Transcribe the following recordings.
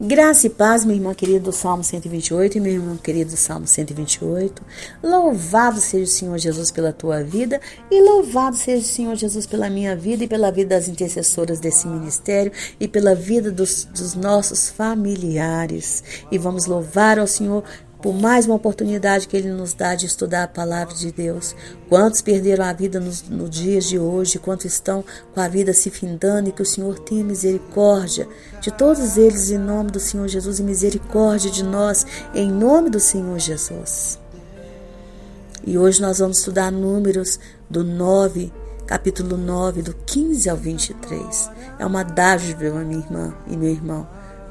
Graça e paz, minha irmã querida do Salmo 128 e meu irmão querido do Salmo 128. Louvado seja o Senhor Jesus pela tua vida e louvado seja o Senhor Jesus pela minha vida e pela vida das intercessoras desse ministério e pela vida dos nossos familiares. E vamos louvar ao Senhor por mais uma oportunidade que Ele nos dá de estudar a palavra de Deus. Quantos perderam a vida nos dias de hoje, quantos estão com a vida se findando, e que o Senhor tenha misericórdia de todos eles em nome do Senhor Jesus e misericórdia de nós em nome do Senhor Jesus. E hoje nós vamos estudar Números do 9, capítulo 9, do 15 ao 23. É uma dádiva, minha irmã e meu irmão,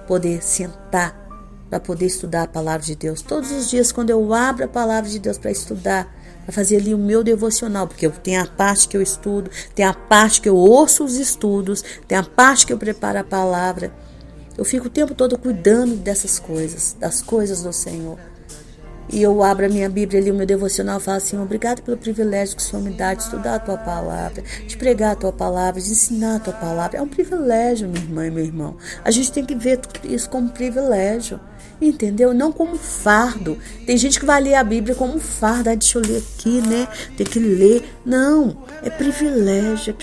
poder sentar para poder estudar a palavra de Deus. Todos os dias, quando eu abro a palavra de Deus para estudar, para fazer ali o meu devocional, porque eu tenho a parte que eu estudo, tem a parte que eu ouço os estudos, tem a parte que eu preparo a palavra. Eu fico o tempo todo cuidando dessas coisas, das coisas do Senhor. E eu abro a minha Bíblia ali, o meu devocional, e falo assim: obrigado pelo privilégio que o Senhor me dá de estudar a tua palavra, de pregar a tua palavra, de ensinar a tua palavra. É um privilégio, minha irmã e meu irmão. A gente tem que ver isso como privilégio. Entendeu? Não como fardo. Tem gente que vai ler a Bíblia como fardo. Deixa eu ler aqui, né? Tem que ler. Não, é privilégio,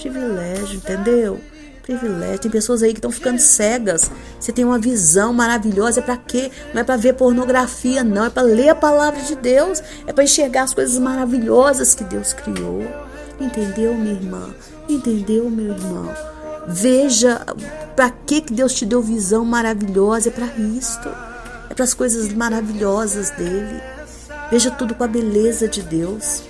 entendeu? Privilégio. Tem pessoas aí que estão ficando cegas. Você tem uma visão maravilhosa. É para quê? Não é para ver pornografia, não. É para ler a palavra de Deus. É para enxergar as coisas maravilhosas que Deus criou. Entendeu, minha irmã? Entendeu, meu irmão? Veja para que Deus te deu visão maravilhosa. É para isto. É para as coisas maravilhosas dele. Veja tudo com a beleza de Deus.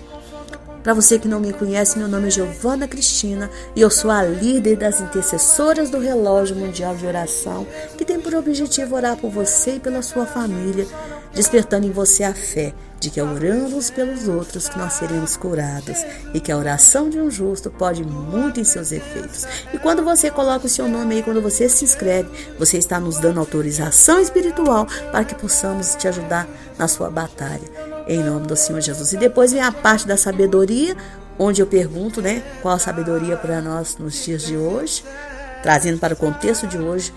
Para você que não me conhece, meu nome é Giovana Cristina e eu sou a líder das intercessoras do Relógio Mundial de Oração, que tem por objetivo orar por você e pela sua família, despertando em você a fé de que é orando uns pelos outros que nós seremos curados e que a oração de um justo pode muito em seus efeitos. E quando você coloca o seu nome aí, quando você se inscreve, você está nos dando autorização espiritual para que possamos te ajudar na sua batalha, em nome do Senhor Jesus. E depois vem a parte da sabedoria, onde eu pergunto, né, qual a sabedoria para nós nos dias de hoje, trazendo para o contexto de hoje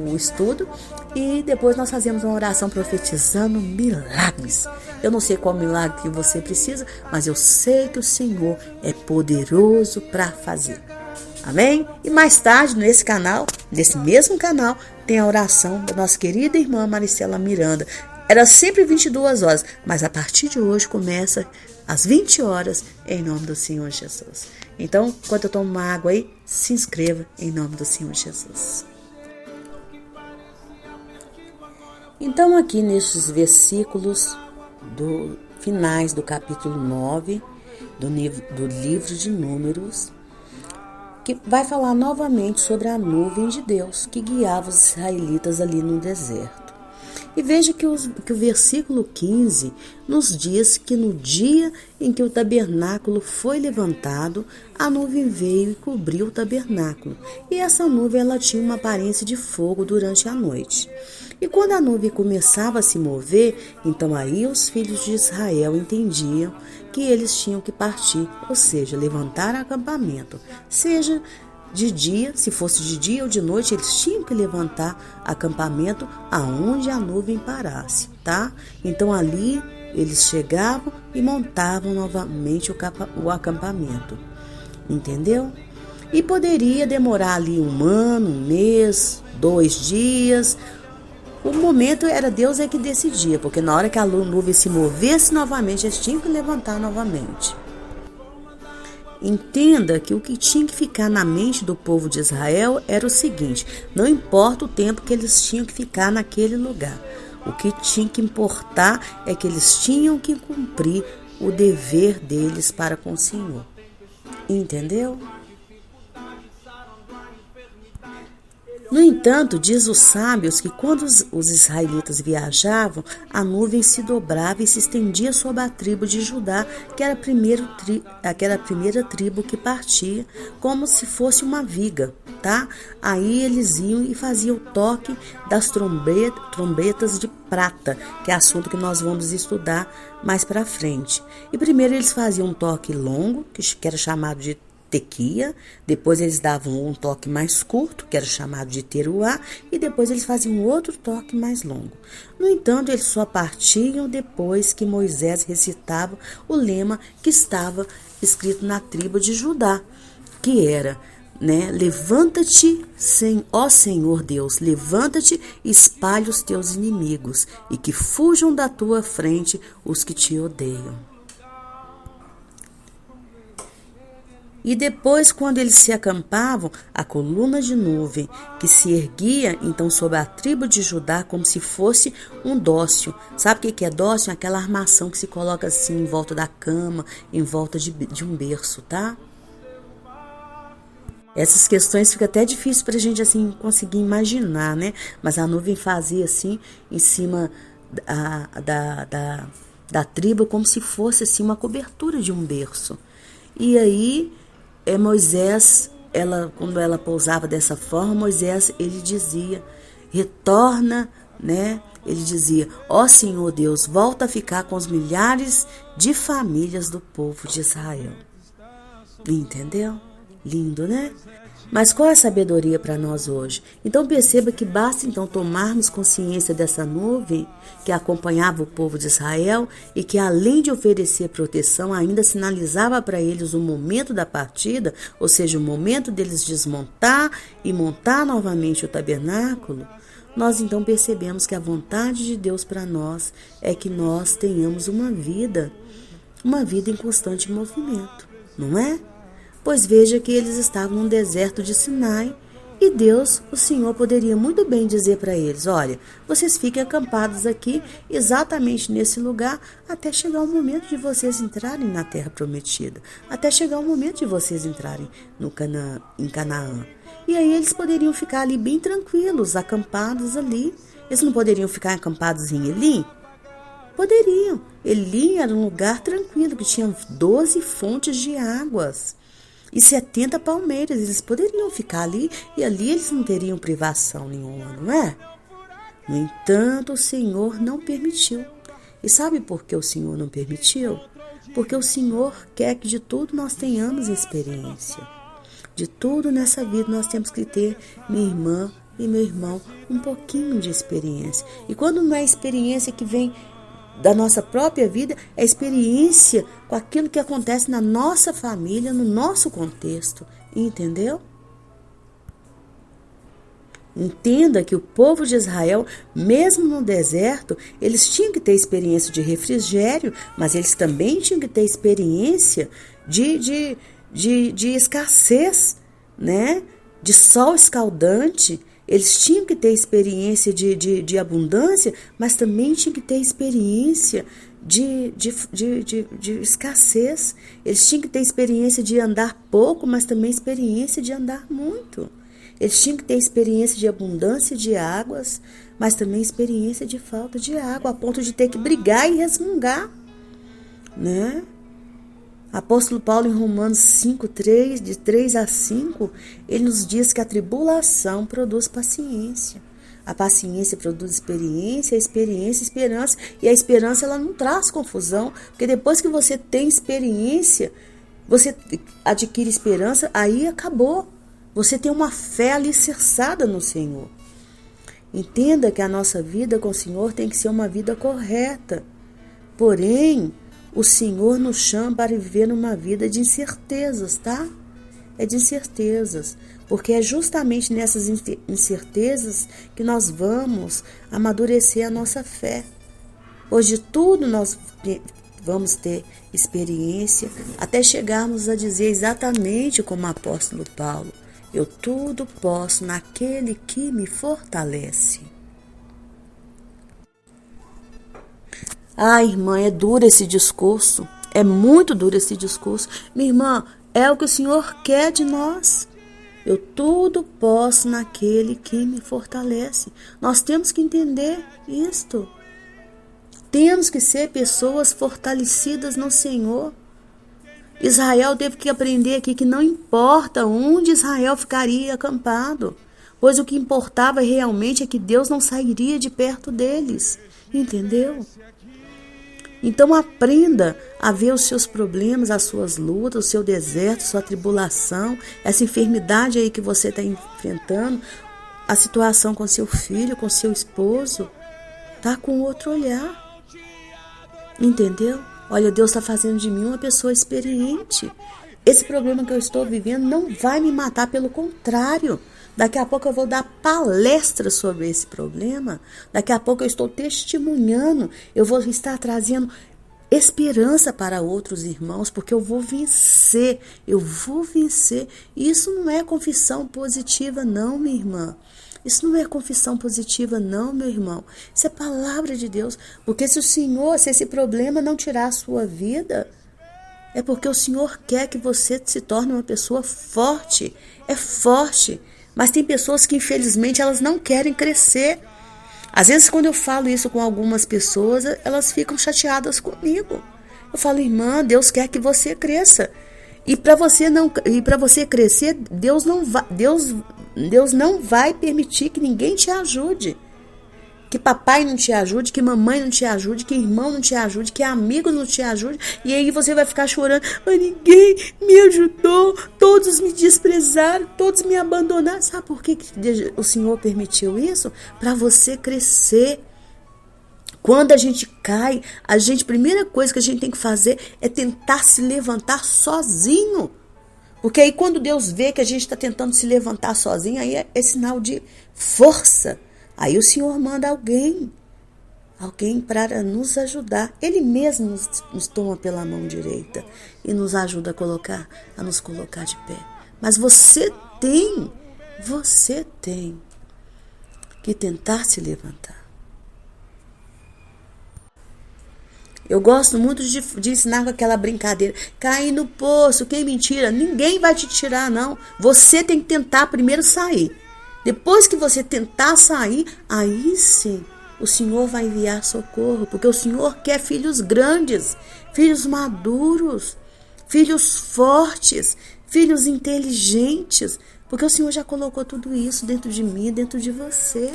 o estudo. E depois nós fazemos uma oração profetizando milagres. Eu não sei qual milagre que você precisa, mas eu sei que o Senhor é poderoso para fazer. Amém? E mais tarde, nesse canal, nesse mesmo canal, tem a oração da nossa querida irmã Maricela Miranda. Era sempre 22 horas, mas a partir de hoje começa às 20 horas, em nome do Senhor Jesus. Então, enquanto eu tomo uma água aí, se inscreva em nome do Senhor Jesus. Então, aqui nesses versículos finais do capítulo 9 do livro de Números, que vai falar novamente sobre a nuvem de Deus que guiava os israelitas ali no deserto. E veja que o versículo 15 nos diz que no dia em que o tabernáculo foi levantado, a nuvem veio e cobriu o tabernáculo. E essa nuvem ela tinha uma aparência de fogo durante a noite. E quando a nuvem começava a se mover, então aí os filhos de Israel entendiam que eles tinham que partir, ou seja, levantar acampamento, seja de dia, se fosse de dia ou de noite, eles tinham que levantar acampamento aonde a nuvem parasse, tá? Então ali eles chegavam e montavam novamente o acampamento, entendeu? E poderia demorar ali um ano, um mês, 2 dias. O momento era Deus é que decidia, porque na hora que a nuvem se movesse novamente, eles tinham que levantar novamente. Entenda que o que tinha que ficar na mente do povo de Israel era o seguinte: não importa o tempo que eles tinham que ficar naquele lugar. O que tinha que importar é que eles tinham que cumprir o dever deles para com o Senhor. Entendeu? No entanto, diz os sábios que quando os israelitas viajavam, a nuvem se dobrava e se estendia sobre a tribo de Judá, que era a primeira tribo que partia, como se fosse uma viga, tá? Aí eles iam e faziam o toque das trombetas de prata, que é assunto que nós vamos estudar mais para frente. E primeiro eles faziam um toque longo, que era chamado de tequia, depois eles davam um toque mais curto, que era chamado de teruá, e depois eles faziam outro toque mais longo. No entanto, eles só partiam depois que Moisés recitava o lema que estava escrito na tribo de Judá, que era, levanta-te, ó Senhor Deus, levanta-te e espalha os teus inimigos, e que fujam da tua frente os que te odeiam. E depois, quando eles se acampavam, a coluna de nuvem que se erguia então sobre a tribo de Judá como se fosse um dócil. Sabe o que é dócil? Aquela armação que se coloca assim em volta da cama, em volta de um berço, tá? Essas questões ficam até difíceis para a gente assim conseguir imaginar, né? Mas a nuvem fazia assim em cima da tribo como se fosse assim uma cobertura de um berço. E aí Moisés, quando ela pousava dessa forma, Moisés, ele dizia, retorna, Ele dizia, ó Senhor Deus, volta a ficar com os milhares de famílias do povo de Israel. Entendeu? Lindo, né? Mas qual é a sabedoria para nós hoje? Então perceba que basta então tomarmos consciência dessa nuvem que acompanhava o povo de Israel e que além de oferecer proteção, ainda sinalizava para eles o momento da partida, ou seja, o momento deles desmontar e montar novamente o tabernáculo. Nós então percebemos que a vontade de Deus para nós é que nós tenhamos uma vida em constante movimento, não é? Pois veja que eles estavam no deserto de Sinai e Deus, o Senhor, poderia muito bem dizer para eles, olha, vocês fiquem acampados aqui exatamente nesse lugar até chegar o momento de vocês entrarem na terra prometida, até chegar o momento de vocês entrarem em Canaã. E aí eles poderiam ficar ali bem tranquilos, acampados ali. Eles não poderiam ficar acampados em Elim? Poderiam. Elim era um lugar tranquilo, que tinha 12 fontes de águas e 70 palmeiras. Eles poderiam ficar ali e ali eles não teriam privação nenhuma, não é? No entanto, o Senhor não permitiu. E sabe por que o Senhor não permitiu? Porque o Senhor quer que de tudo nós tenhamos experiência. De tudo nessa vida nós temos que ter, minha irmã e meu irmão, um pouquinho de experiência. E quando não é experiência que vem da nossa própria vida, é experiência com aquilo que acontece na nossa família, no nosso contexto. Entendeu? Entenda que o povo de Israel, mesmo no deserto, eles tinham que ter experiência de refrigério, mas eles também tinham que ter experiência de escassez, de sol escaldante. Eles tinham que ter experiência de abundância, mas também tinham que ter experiência de escassez. Eles tinham que ter experiência de andar pouco, mas também experiência de andar muito. Eles tinham que ter experiência de abundância de águas, mas também experiência de falta de água, a ponto de ter que brigar e resmungar, Apóstolo Paulo, em Romanos 5:3, de 3 a 5, ele nos diz que a tribulação produz paciência. A paciência produz experiência, a experiência, esperança. E a esperança, ela não traz confusão, porque depois que você tem experiência, você adquire esperança, aí acabou. Você tem uma fé alicerçada no Senhor. Entenda que a nossa vida com o Senhor tem que ser uma vida correta. Porém, o Senhor nos chama para viver numa vida de incertezas, tá? É de incertezas, porque é justamente nessas incertezas que nós vamos amadurecer a nossa fé. Hoje tudo nós vamos ter experiência, até chegarmos a dizer exatamente como o apóstolo Paulo, eu tudo posso naquele que me fortalece. Ah, irmã, é duro esse discurso, é muito duro esse discurso. Minha irmã, é o que o Senhor quer de nós. Eu tudo posso naquele que me fortalece. Nós temos que entender isto. Temos que ser pessoas fortalecidas no Senhor. Israel teve que aprender aqui que não importa onde Israel ficaria acampado, pois o que importava realmente é que Deus não sairia de perto deles. Entendeu? Então aprenda a ver os seus problemas, as suas lutas, o seu deserto, sua tribulação, essa enfermidade aí que você está enfrentando, a situação com seu filho, com seu esposo, tá com outro olhar. Entendeu? Olha, Deus está fazendo de mim uma pessoa experiente. Esse problema que eu estou vivendo não vai me matar, pelo contrário. Daqui a pouco eu vou dar palestra sobre esse problema. Daqui a pouco eu estou testemunhando. Eu vou estar trazendo esperança para outros irmãos, porque eu vou vencer. Eu vou vencer. E isso não é confissão positiva, não, minha irmã. Isso não é confissão positiva, não, meu irmão. Isso é palavra de Deus. Porque se esse problema não tirar a sua vida, é porque o Senhor quer que você se torne uma pessoa forte. É forte. Mas tem pessoas que, infelizmente, elas não querem crescer. Às vezes, quando eu falo isso com algumas pessoas, elas ficam chateadas comigo. Eu falo, irmã, Deus quer que você cresça. E para você crescer, Deus não vai permitir que ninguém te ajude. Que papai não te ajude, que mamãe não te ajude, que irmão não te ajude, que amigo não te ajude. E aí você vai ficar chorando. Mas ninguém me ajudou, todos me desprezaram, todos me abandonaram. Sabe por que o Senhor permitiu isso? Para você crescer. Quando a gente cai, a primeira coisa que a gente tem que fazer é tentar se levantar sozinho. Porque aí quando Deus vê que a gente está tentando se levantar sozinho, aí é sinal de força. Aí o Senhor manda alguém para nos ajudar. Ele mesmo nos toma pela mão direita e nos ajuda a nos colocar de pé. Mas você tem que tentar se levantar. Eu gosto muito de ensinar com aquela brincadeira. Cair no poço, quem me tira? Ninguém vai te tirar, não. Você tem que tentar primeiro sair. Depois que você tentar sair, aí sim o Senhor vai enviar socorro. Porque o Senhor quer filhos grandes, filhos maduros, filhos fortes, filhos inteligentes. Porque o Senhor já colocou tudo isso dentro de mim, dentro de você.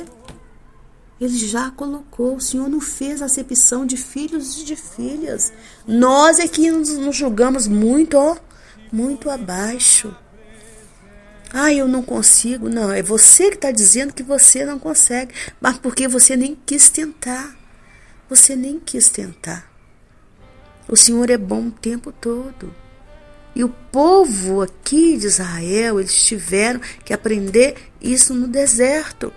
Ele já colocou. O Senhor não fez acepção de filhos e de filhas. Nós é que nos julgamos muito abaixo. Eu não consigo. Não, é você que está dizendo que você não consegue. Mas porque você nem quis tentar. Você nem quis tentar. O Senhor é bom o tempo todo. E o povo aqui de Israel, eles tiveram que aprender isso no deserto.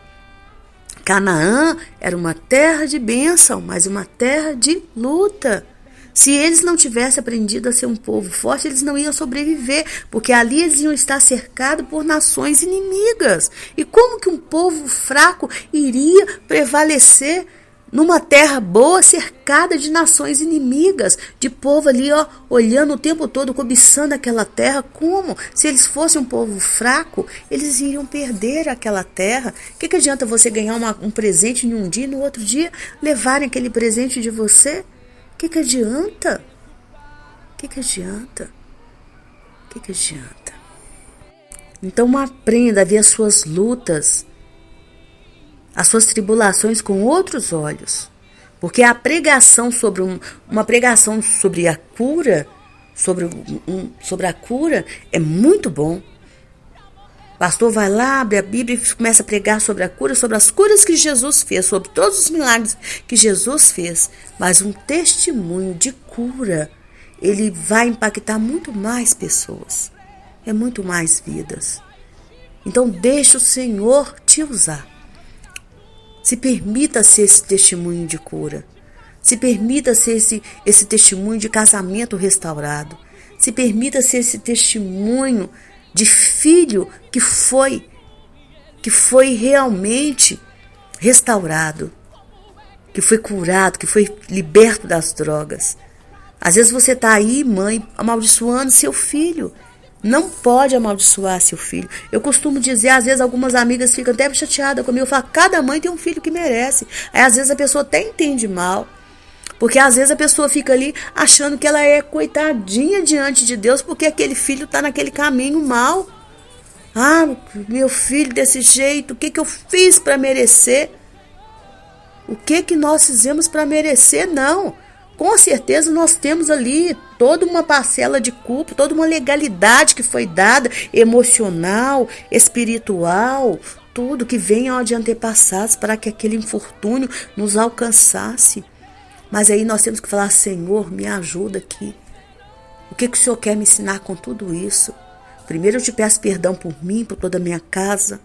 Canaã era uma terra de bênção, mas uma terra de luta. Se eles não tivessem aprendido a ser um povo forte, eles não iam sobreviver, porque ali eles iam estar cercados por nações inimigas. E como que um povo fraco iria prevalecer numa terra boa, cercada de nações inimigas, de povo ali, olhando o tempo todo, cobiçando aquela terra? Como? Se eles fossem um povo fraco, eles iriam perder aquela terra. O que adianta você ganhar um presente em um dia e no outro dia levarem aquele presente de você? O que adianta? O que adianta? O que adianta? Então aprenda a ver as suas lutas, as suas tribulações com outros olhos. Porque a pregação uma pregação sobre a cura, sobre a cura, é muito bom. O pastor vai lá, abre a Bíblia e começa a pregar sobre a cura, sobre as curas que Jesus fez, sobre todos os milagres que Jesus fez. Mas um testemunho de cura, ele vai impactar muito mais pessoas. É muito mais vidas. Então deixa o Senhor te usar. Se permita ser esse testemunho de cura. Se permita ser esse testemunho de casamento restaurado. Se permita ser esse testemunho de filho que foi realmente restaurado, que foi curado, que foi liberto das drogas. Às vezes você está aí, mãe, amaldiçoando seu filho. Não pode amaldiçoar seu filho. Eu costumo dizer, às vezes algumas amigas ficam até chateadas comigo. Eu falo, cada mãe tem um filho que merece. Aí às vezes a pessoa até entende mal. Porque às vezes a pessoa fica ali achando que ela é coitadinha diante de Deus porque aquele filho está naquele caminho mal. Meu filho desse jeito, o que eu fiz para merecer? O que nós fizemos para merecer? Não. com certeza nós temos ali toda uma parcela de culpa, toda uma legalidade que foi dada, emocional, espiritual, tudo que vem de antepassados para que aquele infortúnio nos alcançasse. Mas aí nós temos que falar: Senhor, me ajuda aqui. O que o Senhor quer me ensinar com tudo isso? Primeiro eu te peço perdão por mim, por toda a minha casa,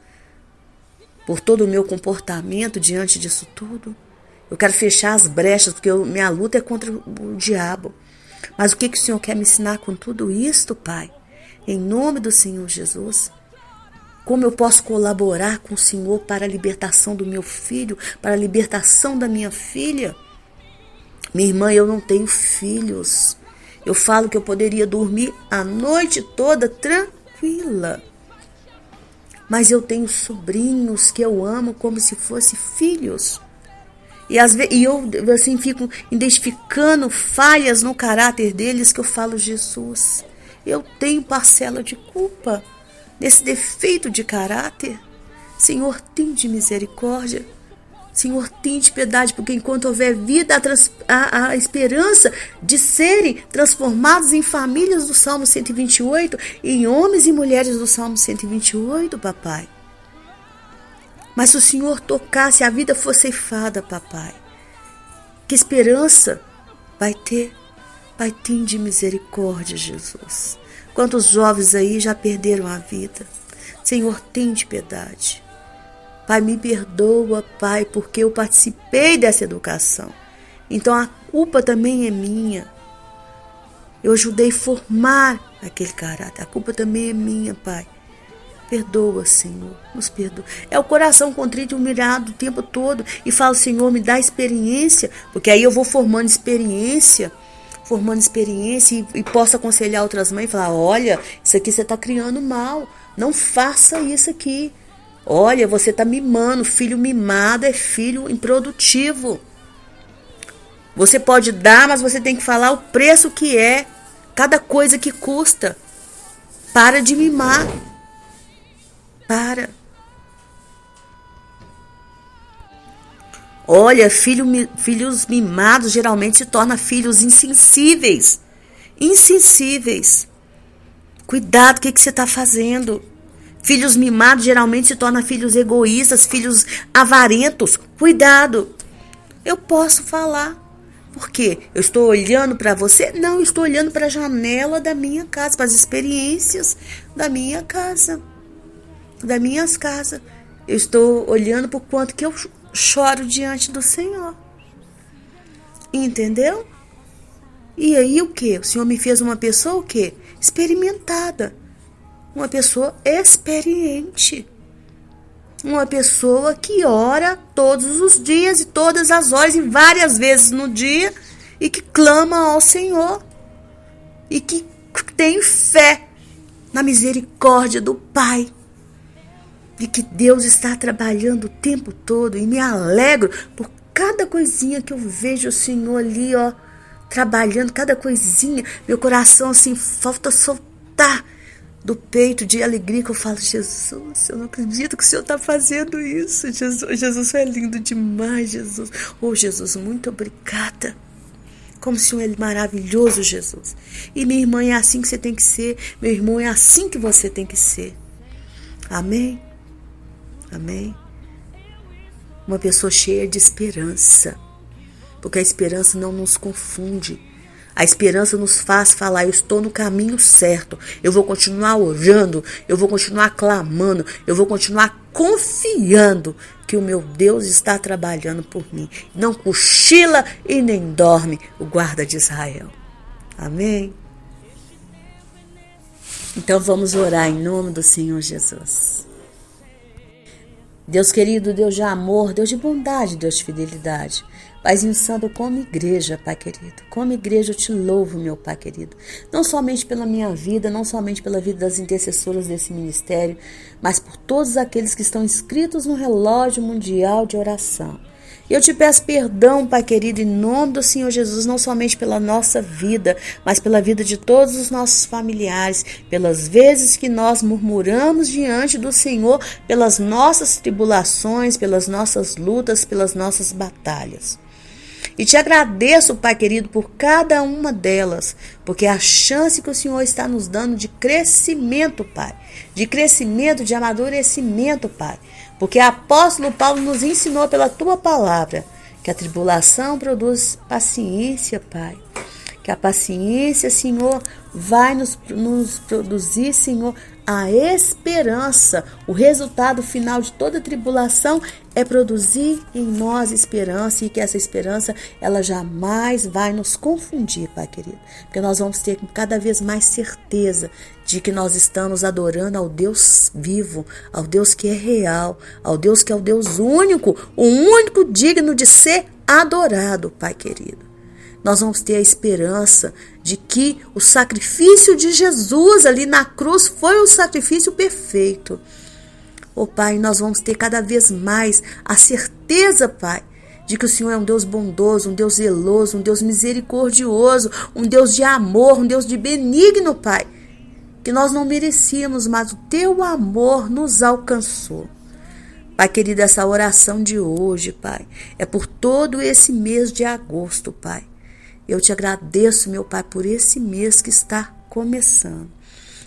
por todo o meu comportamento diante disso tudo. Eu quero fechar as brechas, porque minha luta é contra o diabo. Mas o que o Senhor quer me ensinar com tudo isso, Pai? Em nome do Senhor Jesus. Como eu posso colaborar com o Senhor para a libertação do meu filho, para a libertação da minha filha? Minha irmã, eu não tenho filhos. Eu falo que eu poderia dormir a noite toda tranquila. Mas eu tenho sobrinhos que eu amo como se fossem filhos. E eu assim, fico identificando falhas no caráter deles que eu falo: Jesus, eu tenho parcela de culpa nesse defeito de caráter. Senhor, tem de misericórdia. Senhor, tem de piedade, porque enquanto houver vida, a esperança de serem transformados em famílias do Salmo 128, em homens e mulheres do Salmo 128, papai. Mas se o Senhor tocasse, a vida fosse ceifada, papai. Que esperança vai ter? Pai, tem de misericórdia, Jesus. Quantos jovens aí já perderam a vida? Senhor, tem de piedade. Pai, me perdoa, Pai, porque eu participei dessa educação. Então a culpa também é minha. Eu ajudei a formar aquele caráter. A culpa também é minha, Pai. Perdoa, Senhor, nos perdoa. É o coração contrito e humilhado o tempo todo. E falo: Senhor, me dá experiência. Porque aí eu vou formando experiência e posso aconselhar outras mães e falar: olha, isso aqui você está criando mal. Não faça isso aqui. Olha, você está mimando. Filho mimado é filho improdutivo. Você pode dar, mas você tem que falar o preço que é. Cada coisa que custa. Para de mimar. Para. Olha, filhos mimados geralmente se tornam filhos insensíveis. Insensíveis. Cuidado, o que você está fazendo? Filhos mimados geralmente se tornam filhos egoístas, filhos avarentos. Cuidado. Eu posso falar. Por quê? Eu estou olhando para você? Não, eu estou olhando para a janela da minha casa, para as experiências da minha casa. Das minhas casas. Eu estou olhando por quanto que eu choro diante do Senhor. Entendeu? E aí o que? O Senhor me fez uma pessoa o quê? Experimentada. Uma pessoa experiente. Uma pessoa que ora todos os dias e todas as horas e várias vezes no dia e que clama ao Senhor. E que tem fé na misericórdia do Pai. E que Deus está trabalhando o tempo todo. E me alegro por cada coisinha que eu vejo o Senhor ali, trabalhando, cada coisinha. Meu coração assim, falta soltar do peito de alegria, que eu falo: Jesus, eu não acredito que o Senhor está fazendo isso. Jesus é lindo demais, Jesus. Oh, Jesus, muito obrigada. Como o Senhor é maravilhoso, Jesus. E minha irmã, é assim que você tem que ser. Meu irmão, é assim que você tem que ser. Amém? Amém? Uma pessoa cheia de esperança. Porque a esperança não nos confunde. A esperança nos faz falar: eu estou no caminho certo. Eu vou continuar orando. Eu vou continuar clamando. Eu vou continuar confiando que o meu Deus está trabalhando por mim. Não cochila e nem dorme o guarda de Israel. Amém? Então vamos orar em nome do Senhor Jesus. Deus querido, Deus de amor, Deus de bondade, Deus de fidelidade. Paizinho Santo, como igreja, Pai querido. Como igreja eu te louvo, meu Pai querido. Não somente pela minha vida, não somente pela vida das intercessoras desse ministério, mas por todos aqueles que estão inscritos no relógio mundial de oração. Eu te peço perdão, Pai querido, em nome do Senhor Jesus, não somente pela nossa vida, mas pela vida de todos os nossos familiares, pelas vezes que nós murmuramos diante do Senhor, pelas nossas tribulações, pelas nossas lutas, pelas nossas batalhas. E te agradeço, Pai querido, por cada uma delas, porque é a chance que o Senhor está nos dando de crescimento, Pai. De crescimento, de amadurecimento, Pai. Porque o apóstolo Paulo nos ensinou pela tua palavra que a tribulação produz paciência, Pai. Que a paciência, Senhor, vai nos produzir, Senhor, a esperança. O resultado final de toda tribulação é produzir em nós esperança, e que essa esperança, ela jamais vai nos confundir, Pai querido. Porque nós vamos ter cada vez mais certeza de que nós estamos adorando ao Deus vivo, ao Deus que é real, ao Deus que é o Deus único, o único digno de ser adorado, Pai querido. Nós vamos ter a esperança de que o sacrifício de Jesus ali na cruz foi o sacrifício perfeito. Ô Pai, nós vamos ter cada vez mais a certeza, Pai, de que o Senhor é um Deus bondoso, um Deus zeloso, um Deus misericordioso, um Deus de amor, um Deus de benigno, Pai. Que nós não merecíamos, mas o teu amor nos alcançou. Pai querido, essa oração de hoje, Pai, é por todo esse mês de agosto, Pai. Eu te agradeço, meu Pai, por esse mês que está começando.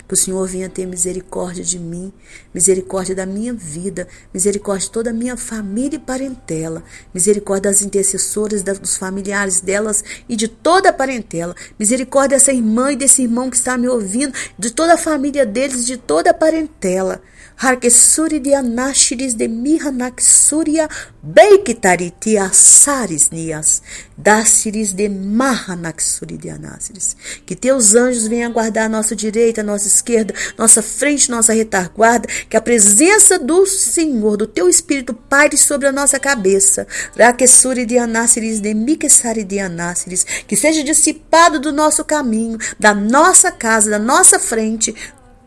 Que o Senhor venha ter misericórdia de mim, misericórdia da minha vida, misericórdia de toda a minha família e parentela, misericórdia das intercessoras, dos familiares delas e de toda a parentela, misericórdia dessa irmã e desse irmão que está me ouvindo, de toda a família deles, de toda a parentela. Harkesuri de anashiris de mihanaxuria beikitariti asaris nias dasiris de mahanaxuri de anasiris. Que teus anjos venham guardar a nossa direita, a nossa esquerda, nossa frente, nossa retaguarda. Que a presença do Senhor, do teu Espírito, paire sobre a nossa cabeça. Rakesuri de anasiris de mikesari de anasiris. Que seja dissipado do nosso caminho, da nossa casa, da nossa frente,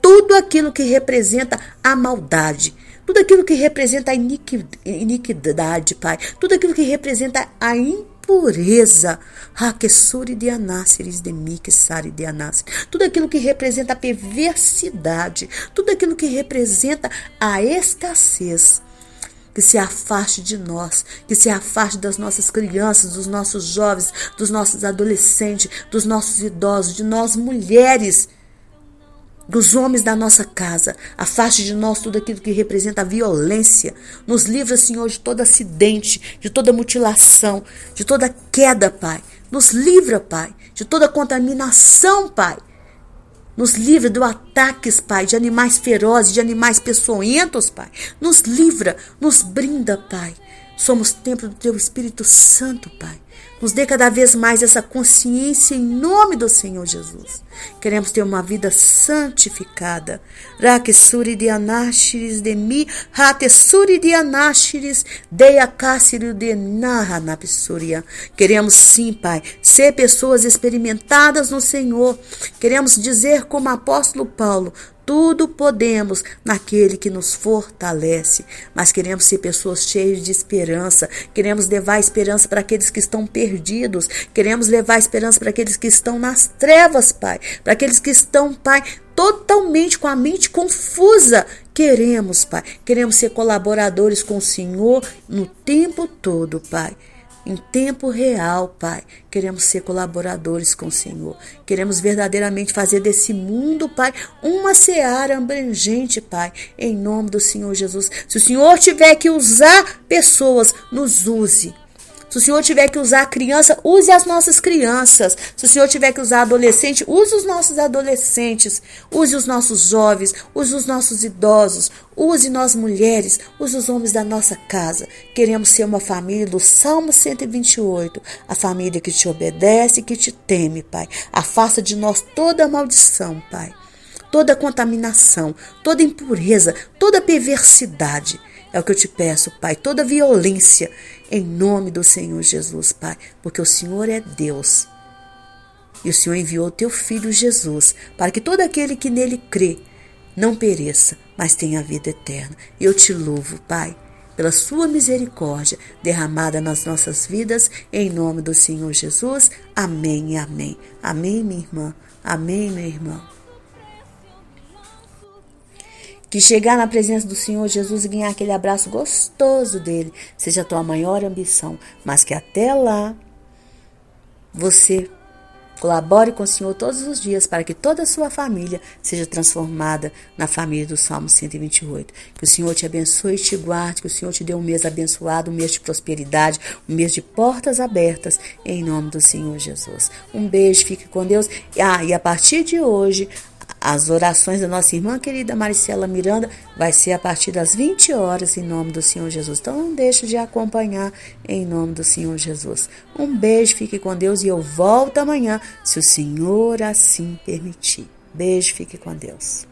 tudo aquilo que representa a maldade, tudo aquilo que representa a iniquidade, Pai, tudo aquilo que representa a impureza, tudo aquilo que representa a perversidade, tudo aquilo que representa a escassez, que se afaste de nós, que se afaste das nossas crianças, dos nossos jovens, dos nossos adolescentes, dos nossos idosos, de nós mulheres, dos homens da nossa casa. Afaste de nós tudo aquilo que representa a violência. Nos livra, Senhor, de todo acidente, de toda mutilação, de toda queda, Pai. Nos livra, Pai, de toda contaminação, Pai. Nos livra do ataques, Pai, de animais ferozes, de animais peçonhentos, Pai. Nos livra, nos brinda, Pai. Somos templo do Teu Espírito Santo, Pai. Nos dê cada vez mais essa consciência em nome do Senhor Jesus. Queremos ter uma vida santificada. Rakesuri de anashiris de mi, hatesuri de anashiris de akasiru de nahanapsuria. Queremos sim, Pai, ser pessoas experimentadas no Senhor. Queremos dizer como o apóstolo Paulo: tudo podemos naquele que nos fortalece. Mas queremos ser pessoas cheias de esperança. Queremos levar a esperança para aqueles que estão perdidos. Queremos levar a esperança para aqueles que estão nas trevas, Pai. Para aqueles que estão, Pai, totalmente com a mente confusa. Queremos, Pai. Queremos ser colaboradores com o Senhor no tempo todo, Pai. Em tempo real, Pai, queremos ser colaboradores com o Senhor. Queremos verdadeiramente fazer desse mundo, Pai, uma seara abrangente, Pai, em nome do Senhor Jesus. Se o Senhor tiver que usar pessoas, nos use. Se o Senhor tiver que usar criança, use as nossas crianças. Se o Senhor tiver que usar adolescente, use os nossos adolescentes. Use os nossos jovens, use os nossos idosos. Use nós mulheres, use os homens da nossa casa. Queremos ser uma família do Salmo 128. A família que te obedece e que te teme, Pai. Afasta de nós toda maldição, Pai. Toda contaminação, toda impureza, toda perversidade. É o que eu te peço, Pai, toda violência, em nome do Senhor Jesus, Pai, porque o Senhor é Deus. E o Senhor enviou o teu Filho Jesus, para que todo aquele que nele crê não pereça, mas tenha vida eterna. E eu te louvo, Pai, pela sua misericórdia derramada nas nossas vidas, em nome do Senhor Jesus. Amém e amém. Amém, minha irmã. Amém, meu irmão. Que chegar na presença do Senhor Jesus e ganhar aquele abraço gostoso dele seja a tua maior ambição. Mas que até lá você colabore com o Senhor todos os dias para que toda a sua família seja transformada na família do Salmo 128. Que o Senhor te abençoe e te guarde, que o Senhor te dê um mês abençoado, um mês de prosperidade, um mês de portas abertas, em nome do Senhor Jesus. Um beijo, fique com Deus. E a partir de hoje, as orações da nossa irmã querida Maricela Miranda vai ser a partir das 20 horas, em nome do Senhor Jesus. Então não deixe de acompanhar, em nome do Senhor Jesus. Um beijo, fique com Deus e eu volto amanhã, se o Senhor assim permitir. Beijo, fique com Deus.